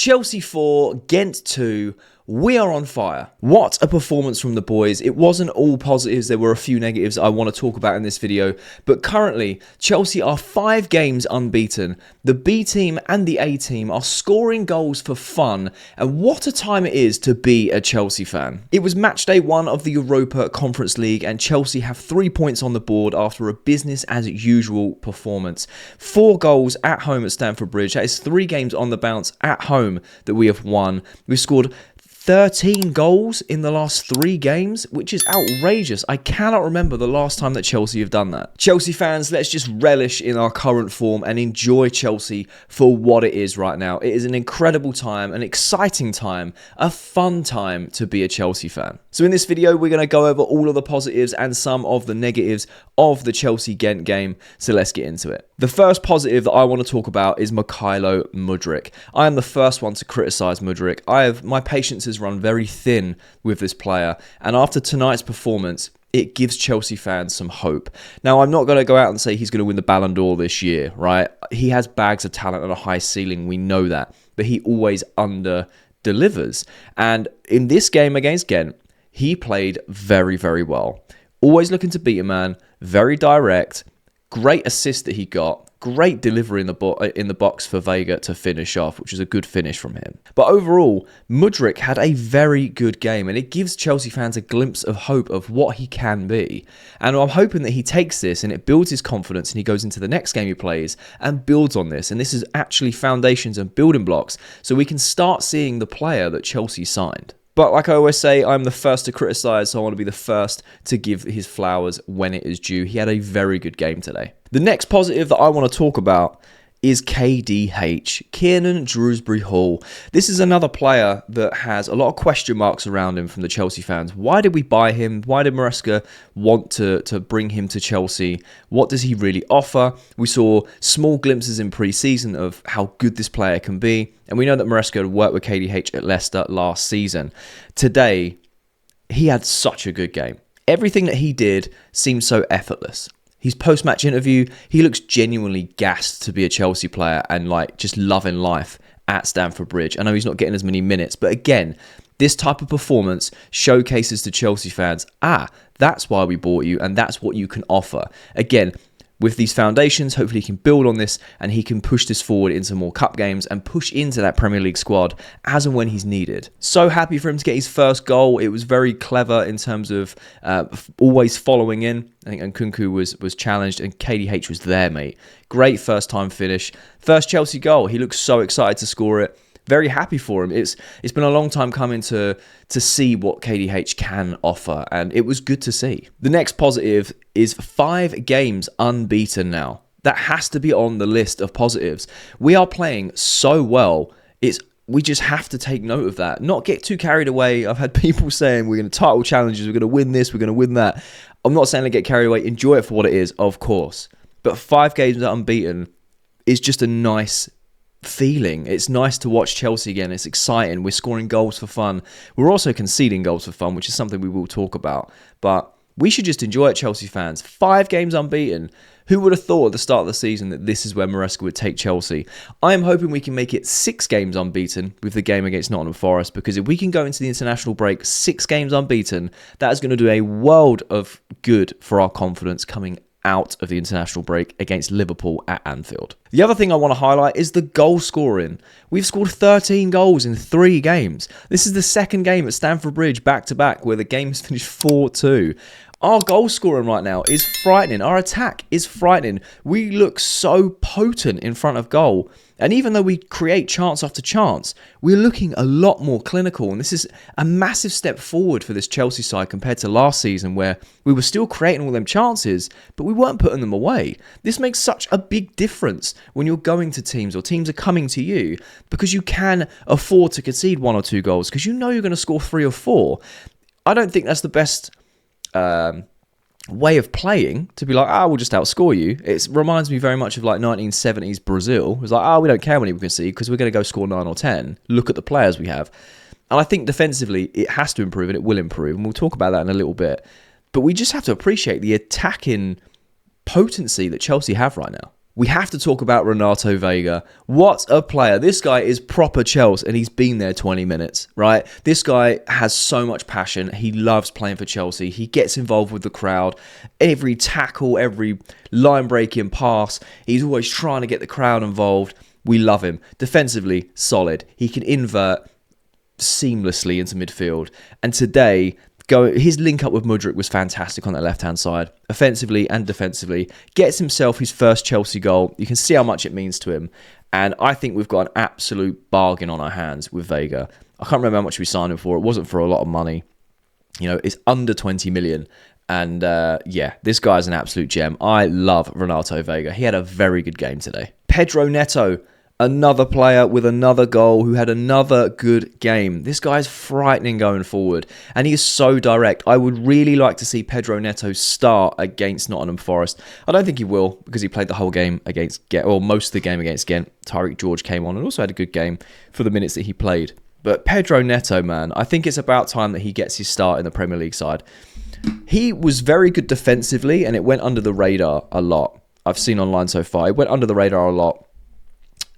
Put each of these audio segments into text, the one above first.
Chelsea 4, Gent 2. We are on fire. What a performance from the boys. It wasn't all positives. There were a few negatives I want to talk about in this video. But currently, Chelsea are 5 games unbeaten. The B team and the A team are scoring goals for fun. And what a time it is to be a Chelsea fan. It was match day 1 of the Europa Conference League and Chelsea have 3 points on the board after a business as usual performance. 4 goals at home at Stamford Bridge. That is 3 games on the bounce at home that we have won. We've scored 13 goals in the last 3 games, which is outrageous. I cannot remember the last time that Chelsea have done that. Chelsea fans, let's just relish in our current form and enjoy Chelsea for what it is right now. It is an incredible time, an exciting time, a fun time to be a Chelsea fan. So in this video, we're going to go over all of the positives and some of the negatives of the Chelsea-Gent game. So let's get into it. The first positive that I want to talk about is Mykhailo Mudryk. I am the first one to criticise Mudryk. My patience has run very thin with this player, and after tonight's performance, it gives Chelsea fans some hope. Now, I'm not going to go out and say he's going to win the Ballon d'Or this year, right? He has bags of talent and a high ceiling, we know that, but he always under-delivers. And in this game against Gent, he played very, very well. Always looking to beat a man, very direct, great assist that he got, great delivery in the box for Vega to finish off, which is a good finish from him. But overall, Mudryk had a very good game, and it gives Chelsea fans a glimpse of hope of what he can be. And I'm hoping that he takes this and it builds his confidence and he goes into the next game he plays and builds on this. And this is actually foundations and building blocks so we can start seeing the player that Chelsea signed. But like I always say, I'm the first to criticise, so I want to be the first to give his flowers when it is due. He had a very good game today. The next positive that I want to talk about is KDH, Kiernan Dewsbury-Hall. This is another player that has a lot of question marks around him from the Chelsea fans. Why did we buy him? Why did Maresca want to bring him to Chelsea? What does he really offer? We saw small glimpses in pre-season of how good this player can be. And we know that Maresca had worked with KDH at Leicester last season. Today, he had such a good game. Everything that he did seemed so effortless. His post-match interview, he looks genuinely gassed to be a Chelsea player and like just loving life at Stamford Bridge. I know he's not getting as many minutes, but again, this type of performance showcases to Chelsea fans, that's why we bought you and that's what you can offer. Again, with these foundations, hopefully he can build on this and he can push this forward into more cup games and push into that Premier League squad as and when he's needed. So happy for him to get his first goal. It was very clever in terms of always following in. I think Nkunku was challenged and KDH was there, mate. Great first time finish. First Chelsea goal. He looks so excited to score it. Very happy for him. It's been a long time coming to see what KDH can offer, and it was good to see. The next positive is 5 games unbeaten now. That has to be on the list of positives. We are playing so well. We just have to take note of that. Not get too carried away. I've had people saying we're going to title challenges, we're going to win this, we're going to win that. I'm not saying to get carried away. Enjoy it for what it is, of course. But 5 games unbeaten is just a nice feeling. It's nice to watch Chelsea again. It's exciting. We're scoring goals for fun. We're also conceding goals for fun, which is something we will talk about. But we should just enjoy it, Chelsea fans. 5 games unbeaten. Who would have thought at the start of the season that this is where Maresca would take Chelsea? I am hoping we can make it 6 games unbeaten with the game against Nottingham Forest, because if we can go into the international break 6 games unbeaten, that is going to do a world of good for our confidence coming out of the international break against Liverpool at Anfield. The other thing I want to highlight is the goal scoring. We've scored 13 goals in 3 games. This is the second game at Stamford Bridge back-to-back where the game's finished 4-2. Our goal scoring right now is frightening. Our attack is frightening. We look so potent in front of goal. And even though we create chance after chance, we're looking a lot more clinical. And this is a massive step forward for this Chelsea side compared to last season, where we were still creating all them chances, but we weren't putting them away. This makes such a big difference when you're going to teams or teams are coming to you, because you can afford to concede 1 or 2 goals because you know you're going to score 3 or 4. I don't think that's the best way of playing, to be like, we'll just outscore you. It reminds me very much of like 1970s Brazil. It was like, we don't care when we can see because we're going to go score 9 or 10. Look at the players we have. And I think defensively it has to improve and it will improve, and we'll talk about that in a little bit. But we just have to appreciate the attacking potency that Chelsea have right now. we have to talk about Renato Vega. What a player. This guy is proper Chelsea, and he's been there 20 minutes, right? This guy has so much passion. He loves playing for Chelsea. He gets involved with the crowd. Every tackle, every line-breaking pass, he's always trying to get the crowd involved. We love him. Defensively, solid. He can invert seamlessly into midfield. And today, his link up with Mudryk was fantastic on that left-hand side, offensively and defensively. Gets himself his first Chelsea goal. You can see how much it means to him. And I think we've got an absolute bargain on our hands with Vega. I can't remember how much we signed him for. It wasn't for a lot of money. You know, it's under 20 million. And yeah, this guy's an absolute gem. I love Renato Vega. He had a very good game today. Pedro Neto, another player with another goal who had another good game. This guy's frightening going forward, and he is so direct. I would really like to see Pedro Neto start against Nottingham Forest. I don't think he will, because he played the whole game against Gent, or most of the game against Gent. Tariq George came on and also had a good game for the minutes that he played. But Pedro Neto, man, I think it's about time that he gets his start in the Premier League side. He was very good defensively, and it went under the radar a lot. I've seen online so far. It went under the radar a lot.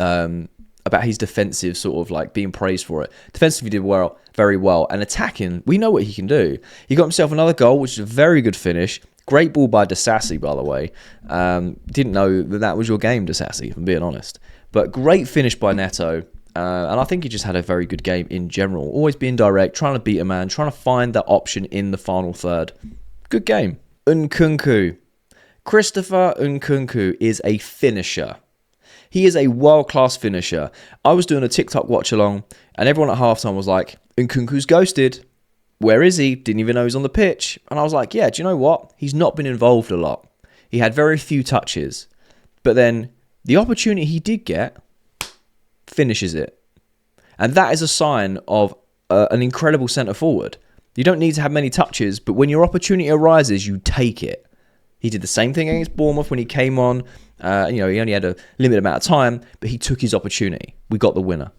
About his defensive sort of like being praised for it. Defensively did well, very well, and attacking, we know what he can do. He got himself another goal, which is a very good finish. Great ball by Disasi, by the way. Didn't know that was your game, Disasi, if I'm being honest. But great finish by Neto, and I think he just had a very good game in general. Always being direct, trying to beat a man, trying to find that option in the final third. Good game. Nkunku. Christopher Nkunku is a finisher. He is a world-class finisher. I was doing a TikTok watch-along, and everyone at halftime was like, Nkunku's ghosted. Where is he? Didn't even know he's on the pitch. And I was like, yeah, do you know what? He's not been involved a lot. He had very few touches. But then the opportunity he did get, finishes it. And that is a sign of an incredible centre-forward. You don't need to have many touches, but when your opportunity arises, you take it. He did the same thing against Bournemouth when he came on. He only had a limited amount of time, but he took his opportunity. We got the winner.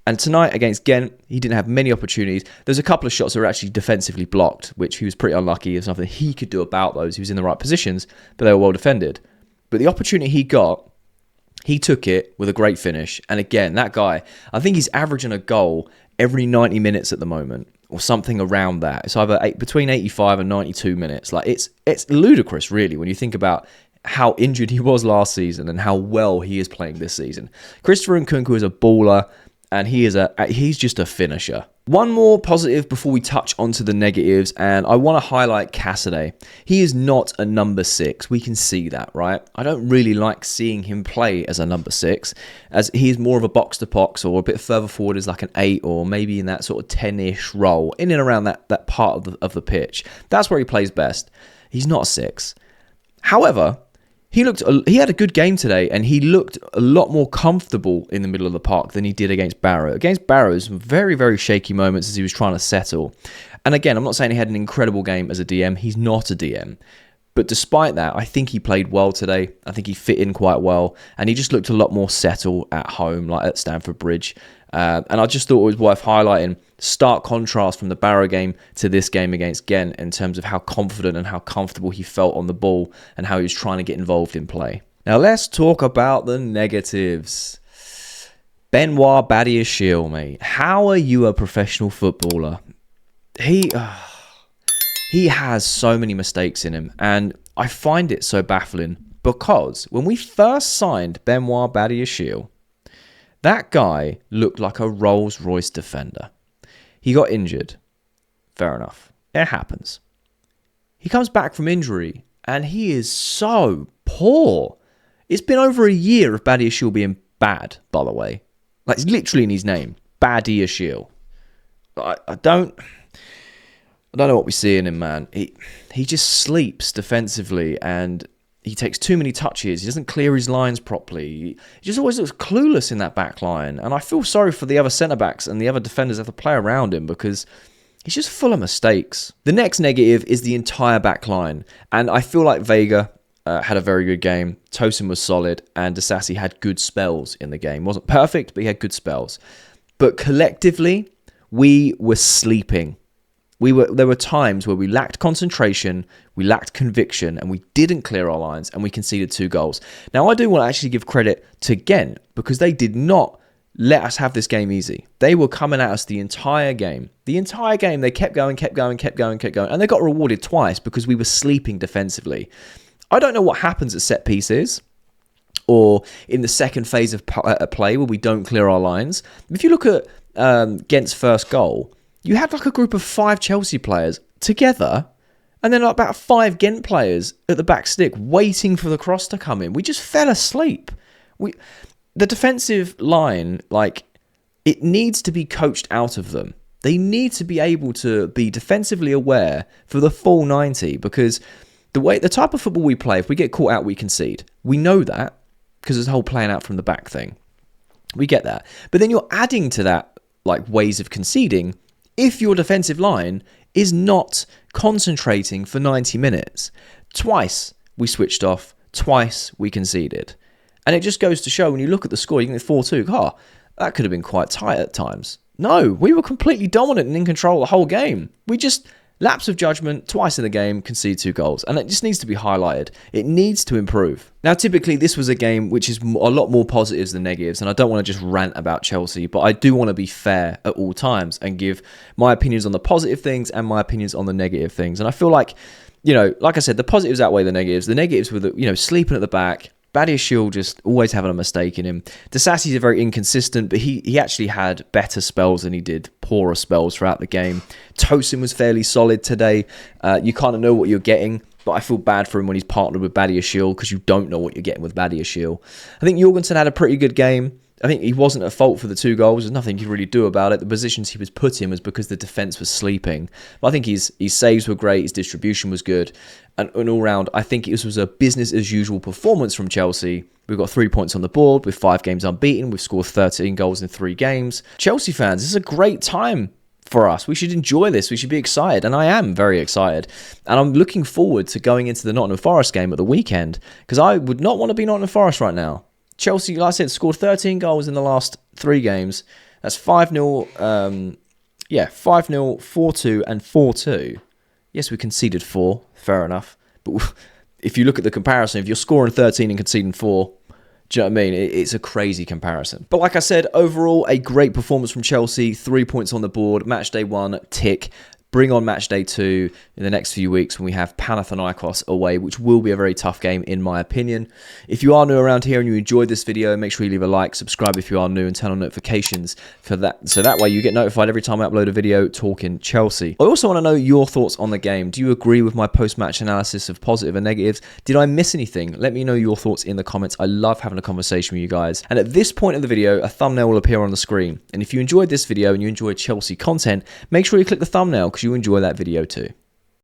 And tonight against Gent, he didn't have many opportunities. There's a couple of shots that were actually defensively blocked, which he was pretty unlucky. There's nothing he could do about those. He was in the right positions, but they were well defended. But the opportunity he got, he took it with a great finish. And again, that guy, I think he's averaging a goal every 90 minutes at the moment, or something around that. It's either between 85 and 92 minutes. Like it's ludicrous, really, when you think about how injured he was last season and how well he is playing this season. Christopher Nkunku is a baller, and he's just a finisher. One more positive before we touch onto the negatives, and I want to highlight Cassidy. He is not a number 6. We can see that, right? I don't really like seeing him play as a number 6, as he is more of a box-to-box, or a bit further forward as like an 8, or maybe in that sort of 10-ish role, in and around that part of the pitch. That's where he plays best. He's not a 6. However, he had a good game today, and he looked a lot more comfortable in the middle of the park than he did against Barrow. Against Barrow, some very, very shaky moments as he was trying to settle. And again, I'm not saying he had an incredible game as a DM. He's not a DM. But despite that, I think he played well today. I think he fit in quite well, and he just looked a lot more settled at home, like at Stamford Bridge. And I just thought it was worth highlighting stark contrast from the Barrow game to this game against Gent in terms of how confident and how comfortable he felt on the ball and how he was trying to get involved in play. Now let's talk about the negatives. Benoit Badiashile, mate. How are you a professional footballer? He has so many mistakes in him, and I find it so baffling because when we first signed Benoit Badiashile, that guy looked like a Rolls-Royce defender. He got injured. Fair enough. It happens. He comes back from injury, and he is so poor. It's been over a year of Badiashile being bad, by the way. Like, it's literally in his name. Badiashile. I don't know what we see in him, man. He just sleeps defensively, and he takes too many touches. He doesn't clear his lines properly. He just always looks clueless in that back line. And I feel sorry for the other centre-backs and the other defenders that have to play around him because he's just full of mistakes. The next negative is the entire back line. And I feel like Vega had a very good game. Tosin was solid. And Disasi had good spells in the game. Wasn't perfect, but he had good spells. But collectively, we were sleeping. There were times where we lacked concentration, we lacked conviction, and we didn't clear our lines, and we conceded 2 goals. Now, I do want to actually give credit to Gent, because they did not let us have this game easy. They were coming at us the entire game. The entire game, they kept going, and they got rewarded twice because we were sleeping defensively. I don't know what happens at set pieces or in the second phase of play where we don't clear our lines. If you look at Gent's first goal, you had like a group of 5 Chelsea players together, and then about 5 Gent players at the back stick waiting for the cross to come in. We just fell asleep. The defensive line, it needs to be coached out of them. They need to be able to be defensively aware for the full 90, because the type of football we play, if we get caught out, we concede. We know that because there's a whole playing out from the back thing. We get that. But then you're adding to that, ways of conceding if your defensive line is not concentrating for 90 minutes. Twice we switched off, twice we conceded. And it just goes to show, when you look at the score, you think 4-2, that could have been quite tight at times. No, we were completely dominant and in control the whole game. We just, lapse of judgment, twice in the game, concede 2 goals. And it just needs to be highlighted. It needs to improve. Now, typically, this was a game which is a lot more positives than negatives. And I don't want to just rant about Chelsea, but I do want to be fair at all times and give my opinions on the positive things and my opinions on the negative things. And I feel like, like I said, the positives outweigh the negatives. The negatives were, sleeping at the back, Badiashile just always having a mistake in him. Disasi's very inconsistent, but he actually had better spells than he did poorer spells throughout the game. Tosin was fairly solid today. You kind of know what you're getting, but I feel bad for him when he's partnered with Badiashile, because you don't know what you're getting with Badiashile. I think Jorgensen had a pretty good game. I think he wasn't at fault for the 2 goals. There's nothing you could really do about it. The positions he was put in was because the defence was sleeping. But I think his saves were great. His distribution was good. And all round, I think this was a business-as-usual performance from Chelsea. We've got 3 points on the board with 5 games unbeaten. We've scored 13 goals in 3 games. Chelsea fans, this is a great time for us. We should enjoy this. We should be excited. And I am very excited. And I'm looking forward to going into the Nottingham Forest game at the weekend, because I would not want to be Nottingham Forest right now. Chelsea, like I said, scored 13 goals in the last 3 games. That's 5-0, 5-0, 4-2, and 4-2. Yes, we conceded 4. Fair enough. But if you look at the comparison, if you're scoring 13 and conceding 4, do you know what I mean? It's a crazy comparison. But like I said, overall, a great performance from Chelsea. 3 points on the board. Matchday 1, tick. Bring on Matchday 2 in the next few weeks when we have Panathinaikos away, which will be a very tough game in my opinion. If you are new around here and you enjoyed this video, make sure you leave a like, subscribe if you are new, and turn on notifications for that, so that way you get notified every time I upload a video talking Chelsea. I also want to know your thoughts on the game. Do you agree with my post-match analysis of positive and negatives? Did I miss anything? Let me know your thoughts in the comments. I love having a conversation with you guys. And at this point of the video, a thumbnail will appear on the screen. And if you enjoyed this video and you enjoyed Chelsea content, make sure you click the thumbnail, because you enjoy that video too.